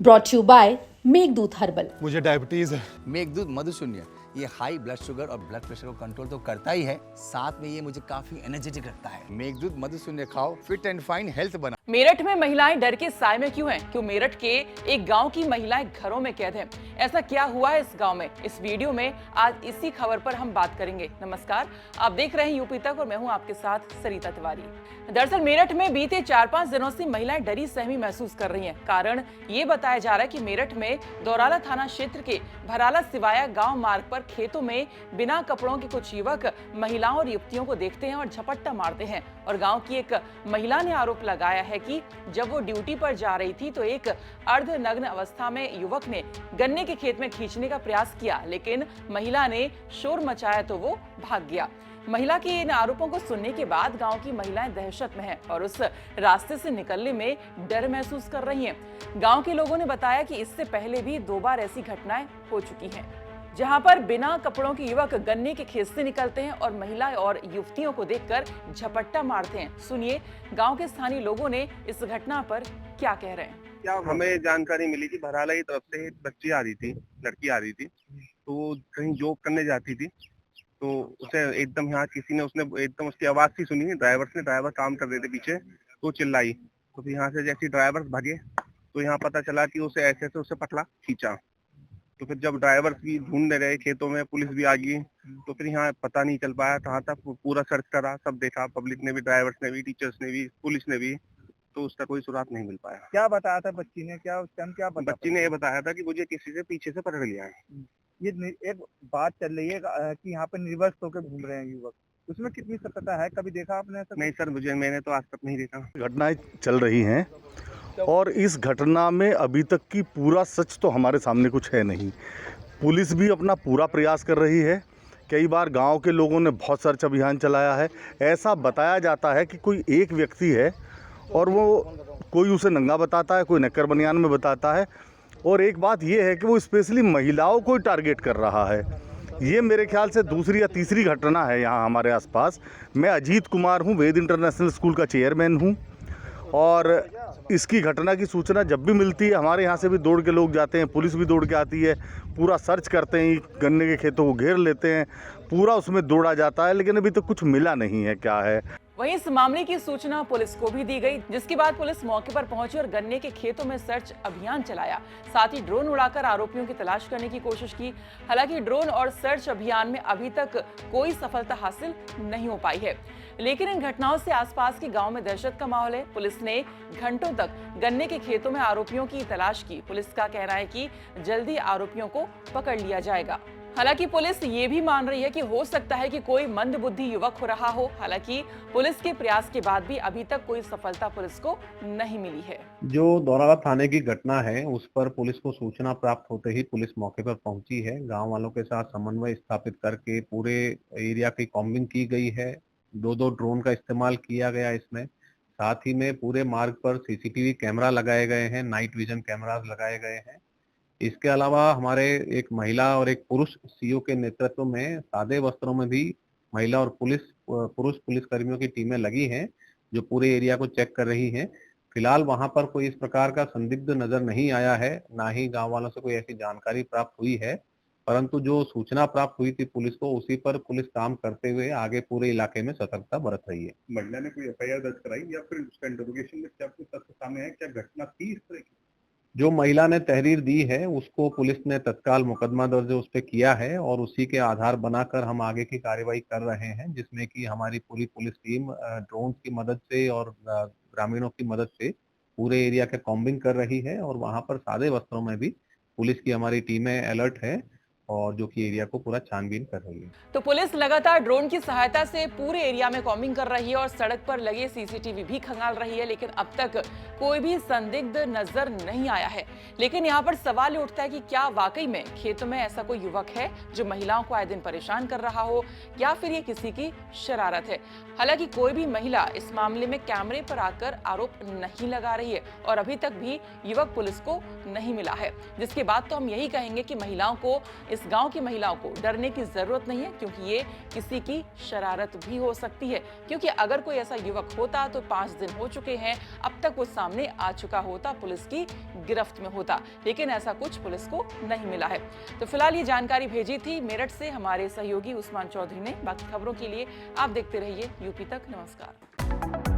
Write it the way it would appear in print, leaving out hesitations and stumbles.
Brought you by Meghdoot herbal. मुझे diabetes है। मेघदूत मधुशून्य ये हाई ब्लड शुगर और ब्लड प्रेशर को कंट्रोल तो करता ही है, साथ में ये मुझे काफी एनर्जेटिक रखता है। मेघदूत मधुशून्य खाओ, फिट एंड फाइन हेल्थ बना। मेरठ में महिलाएं डर के साए में क्यों हैं? क्यों मेरठ के एक गांव की महिलाएं घरों में कैद हैं? ऐसा क्या हुआ है इस गांव में? इस वीडियो में आज इसी खबर पर हम बात करेंगे। नमस्कार, आप देख रहे हैं यूपी तक और मैं हूं आपके साथ सरिता तिवारी। दरअसल मेरठ में बीते 4-5 दिनों से महिलाएं डरी सहमी महसूस कर रही हैं। कारण ये बताया जा रहा है कि मेरठ में दौराला थाना क्षेत्र के भराला सिवाया गांव मार्ग पर खेतों में बिना कपड़ों के कुछ युवक महिलाओं और युवतियों को देखते हैं और झपट्टा मारते हैं। और गांव की एक महिला ने आरोप लगाया है कि जब वो ड्यूटी पर जा रही थी तो एक अर्धनग्न अवस्था में युवक ने गन्ने के खेत में खींचने का प्रयास किया, लेकिन महिला ने शोर मचाया तो वो भाग गया। महिला के इन आरोपों को सुनने के बाद गांव की महिलाएं दहशत में हैं और उस रास्ते से निकलने में डर महसूस कर रही हैं। गांव के लोगों ने बताया कि इससे पहले भी 2 बार ऐसी घटनाएं हो चुकी हैं, जहां पर बिना कपड़ों के युवक गन्ने के खेत से निकलते हैं और महिलाएं और युवतियों को देखकर झपट्टा मारते हैं। सुनिए गांव के स्थानीय लोगों ने इस घटना पर क्या कह रहे हैं। क्या हमें जानकारी मिली थी, भराला की तरफ से एक बच्ची आ रही थी, लड़की आ रही थी, तो कहीं जॉब करने जाती थी, तो उसे एकदम यहाँ किसी ने उसने एकदम उसकी आवाज सी सुनी, ड्राइवर काम कर रहे थे पीछे, तो चिल्लाई, तो फिर यहाँ से जैसे ड्राइवर भागे तो यहाँ पता चला कि उसे ऐसे से उसे पटला खींचा। तो फिर जब ड्राइवर भी ढूंढने गए खेतों में, पुलिस भी आ गई, तो फिर यहाँ पता नहीं चल पाया कहाँ तक। पूरा सर्च करा, सब देखा, पब्लिक ने भी, ड्राइवर्स ने भी, टीचर्स ने भी, पुलिस ने भी, तो उसका कोई सुराग नहीं मिल पाया। क्या बताया था बच्ची ने? क्या उस टाइम क्या बताया? बच्ची ने ये बताया था कि मुझे किसी से पीछे से पकड़ लिया है। ये एक बात चल रही है कि यहाँ पे रिवर्स होकर घूम रहे हैं युवक, उसमें कितनी सत्यता है? कभी देखा आपने ऐसा? नहीं सर, मैंने तो आज तक नहीं देखा। घटनाएं चल रही हैं और इस घटना में अभी तक की पूरा सच तो हमारे सामने कुछ है नहीं। पुलिस भी अपना पूरा प्रयास कर रही है। कई बार गांव के लोगों ने बहुत सर्च अभियान चलाया है। ऐसा बताया जाता है कि कोई एक व्यक्ति है और वो कोई उसे नंगा बताता है, कोई नक्कर बनियान में बताता है, और एक बात ये है कि वो स्पेशली महिलाओं को टारगेट कर रहा है। ये मेरे ख्याल से दूसरी या तीसरी घटना है यहाँ हमारे आसपास। मैं अजीत कुमार हूँ, वेद इंटरनेशनल स्कूल का चेयरमैन हूँ, और इसकी घटना की सूचना जब भी मिलती है हमारे यहाँ से भी दौड़ के लोग जाते हैं, पुलिस भी दौड़ के आती है, पूरा सर्च करते हैं, गन्ने के खेतों को घेर लेते हैं, पूरा उसमें दौड़ा जाता है, लेकिन अभी तक कुछ मिला नहीं है क्या है। वहीं इस मामले की सूचना पुलिस को भी दी गई, जिसके बाद पुलिस मौके पर पहुंची और गन्ने के खेतों में सर्च अभियान चलाया। साथ ही ड्रोन उड़ाकर आरोपियों की तलाश करने की कोशिश की। हालांकि ड्रोन और सर्च अभियान में अभी तक कोई सफलता हासिल नहीं हो पाई है, लेकिन इन घटनाओं से आसपास के गांव में दहशत का माहौल है। पुलिस ने घंटों तक गन्ने के खेतों में आरोपियों की तलाश की। पुलिस का कहना है कि जल्दी आरोपियों को पकड़ लिया जाएगा। हालांकि पुलिस ये भी मान रही है कि हो सकता है कि कोई मंदबुद्धि युवक हो रहा हो। हालांकि पुलिस के प्रयास के बाद भी अभी तक कोई सफलता पुलिस को नहीं मिली है। जो दौराला थाने की घटना है उस पर पुलिस को सूचना प्राप्त होते ही पुलिस मौके पर पहुंची है। गांव वालों के साथ समन्वय स्थापित करके पूरे एरिया की कॉम्बिंग की गई है। 2 ड्रोन का इस्तेमाल किया गया इसमें। साथ ही में पूरे मार्ग पर सीसीटीवी कैमरा लगाए गए हैं, नाइट विजन कैमरास लगाए गए हैं। इसके अलावा हमारे एक महिला और एक पुरुष सीओ के नेतृत्व में सादे वस्त्रों में भी महिला और पुरुष पुलिसकर्मियों की टीमें लगी हैं, जो पूरे एरिया को चेक कर रही हैं। फिलहाल वहां पर कोई इस प्रकार का संदिग्ध नजर नहीं आया है, ना ही गांव वालों से कोई ऐसी जानकारी प्राप्त हुई है, परंतु जो सूचना प्राप्त हुई थी पुलिस को, उसी पर पुलिस काम करते हुए आगे पूरे इलाके में सतर्कता बरत रही है। महिला ने कोई एफआईआर दर्ज कराई या फिर उसका इंटरोगेशन में क्या कुछ तथ्य सामने आए? क्या घटना थी इस तरह की? जो महिला ने तहरीर दी है उसको पुलिस ने तत्काल मुकदमा दर्ज उस पे किया है और उसी के आधार बनाकर हम आगे की कार्रवाई कर रहे हैं, जिसमें कि हमारी पूरी पुलिस टीम ड्रोन की मदद से और ग्रामीणों की मदद से पूरे एरिया के कॉम्बिंग कर रही है। और वहां पर सादे वस्त्रों में भी पुलिस की हमारी टीमें अलर्ट है और जो कि एरिया को पूरा छानबीन कर रही है। तो पुलिस लगातार ड्रोन की सहायता से पूरे एरिया में कॉम्बिंग कर रही है और सड़क पर लगे सीसीटीवी भी खंगाल रही है, लेकिन अब तक कोई भी संदिग्ध नजर नहीं आया है। लेकिन यहाँ पर सवाल उठता है कि क्या वाकई में खेतों में ऐसा कोई युवक है जो महिलाओं को आए दिन परेशान कर रहा हो, या फिर ये किसी की शरारत है। हालांकि कोई भी महिला इस मामले में कैमरे पर आकर आरोप नहीं लगा रही है और अभी तक भी युवक पुलिस को नहीं मिला है, जिसके बाद तो हम यही कहेंगे कि महिलाओं को इस गांव की महिलाओं को डरने की जरूरत नहीं है, क्योंकि ये किसी की शरारत भी हो सकती है। क्योंकि अगर कोई ऐसा युवक होता तो 5 दिन हो चुके हैं, अब तक वो सामने आ चुका होता, पुलिस की गिरफ्त में होता, लेकिन ऐसा कुछ पुलिस को नहीं मिला है। तो फिलहाल ये जानकारी भेजी थी मेरठ से हमारे सहयोगी उस्मान चौधरी ने। बाकी खबरों के लिए आप देखते रहिए यूपी तक। नमस्कार।